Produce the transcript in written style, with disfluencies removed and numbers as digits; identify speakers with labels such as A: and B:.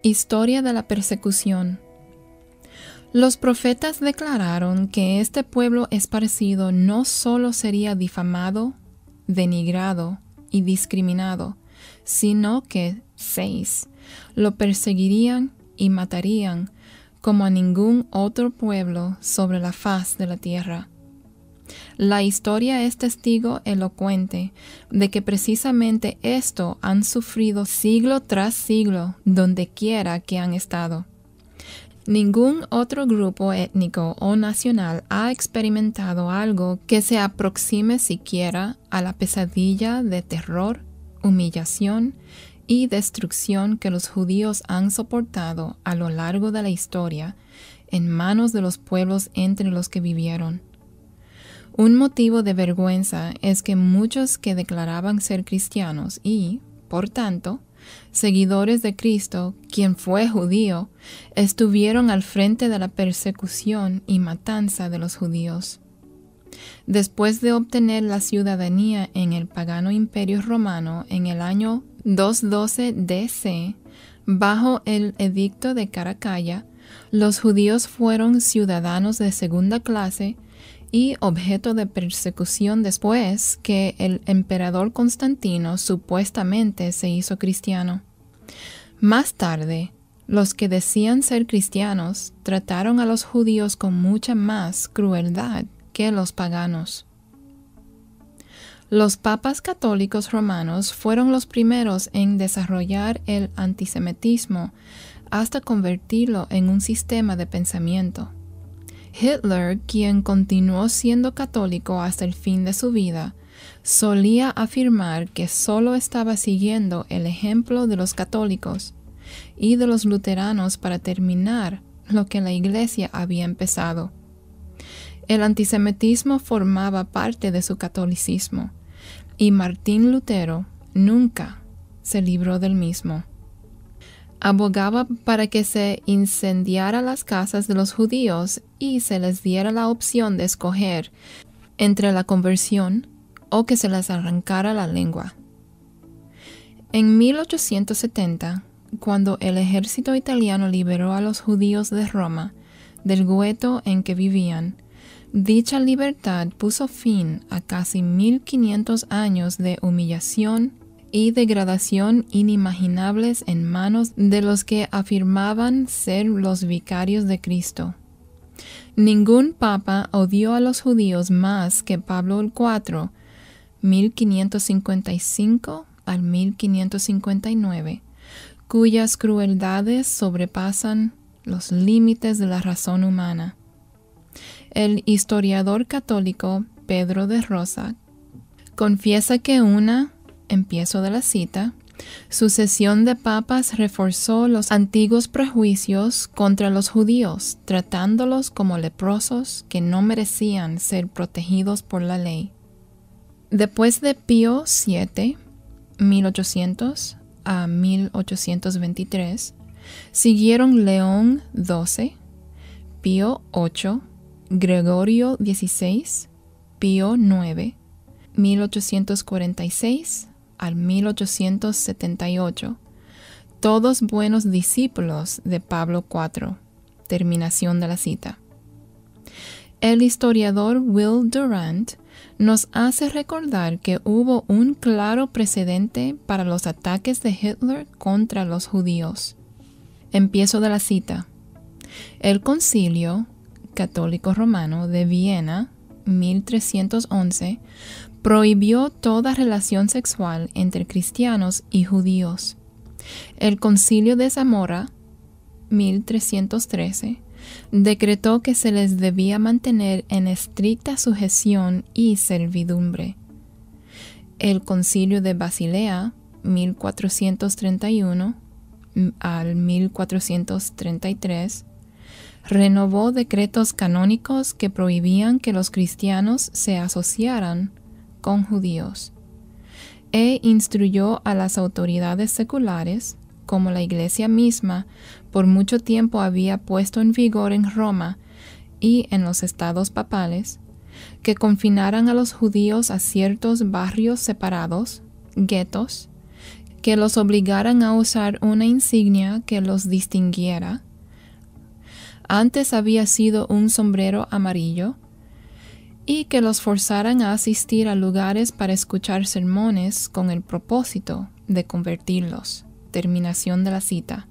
A: Historia de la persecución. Los profetas declararon que este pueblo esparcido no solo sería difamado, denigrado y discriminado, sino que 6. Lo perseguirían y matarían como a ningún otro pueblo sobre la faz de la tierra. La historia es testigo elocuente de que precisamente esto han sufrido siglo tras siglo donde quiera que han estado. Ningún otro grupo étnico o nacional ha experimentado algo que se aproxime siquiera a la pesadilla de terror, humillación y destrucción que los judíos han soportado a lo largo de la historia en manos de los pueblos entre los que vivieron. Un motivo de vergüenza es que muchos que declaraban ser cristianos y, por tanto, seguidores de Cristo, quien fue judío, estuvieron al frente de la persecución y matanza de los judíos. Después de obtener la ciudadanía en el pagano Imperio Romano en el año 212 DC, bajo el edicto de Caracalla, los judíos fueron ciudadanos de segunda clase y objeto de persecución después que el emperador Constantino supuestamente se hizo cristiano. Más tarde, los que decían ser cristianos trataron a los judíos con mucha más crueldad que los paganos. Los papas católicos romanos fueron los primeros en desarrollar el antisemitismo hasta convertirlo en un sistema de pensamiento. Hitler, quien continuó siendo católico hasta el fin de su vida, solía afirmar que solo estaba siguiendo el ejemplo de los católicos y de los luteranos para terminar lo que la Iglesia había empezado. El antisemitismo formaba parte de su catolicismo, y Martín Lutero nunca se libró del mismo. Abogaba para que se incendiara las casas de los judíos y se les diera la opción de escoger entre la conversión o que se les arrancara la lengua. En 1870, cuando el ejército italiano liberó a los judíos de Roma del gueto en que vivían, dicha libertad puso fin a casi 1500 años de humillación y degradación inimaginables en manos de los que afirmaban ser los vicarios de Cristo. Ningún papa odió a los judíos más que Pablo IV, 1555 al 1559, cuyas crueldades sobrepasan los límites de la razón humana. El historiador católico Pedro de Rosa confiesa que empiezo de la cita, sucesión de papas reforzó los antiguos prejuicios contra los judíos, tratándolos como leprosos que no merecían ser protegidos por la ley. Después de Pío VII, 1800 a 1823, siguieron León XII, Pío VIII, Gregorio XVI, Pío IX, 1846 al 1878, todos buenos discípulos de Pablo IV. Terminación de la cita. El historiador Will Durant nos hace recordar que hubo un claro precedente para los ataques de Hitler contra los judíos. Empiezo de la cita. El Concilio Católico Romano de Viena, 1311, prohibió toda relación sexual entre cristianos y judíos. El Concilio de Zamora, 1313, decretó que se les debía mantener en estricta sujeción y servidumbre. El Concilio de Basilea, 1431 al 1433, renovó decretos canónicos que prohibían que los cristianos se asociaran con judíos, e instruyó a las autoridades seculares, como la Iglesia misma por mucho tiempo había puesto en vigor en Roma y en los estados papales, que confinaran a los judíos a ciertos barrios separados, guetos, que los obligaran a usar una insignia que los distinguiera. Antes había sido un sombrero amarillo, y que los forzaran a asistir a lugares para escuchar sermones con el propósito de convertirlos. Terminación de la cita.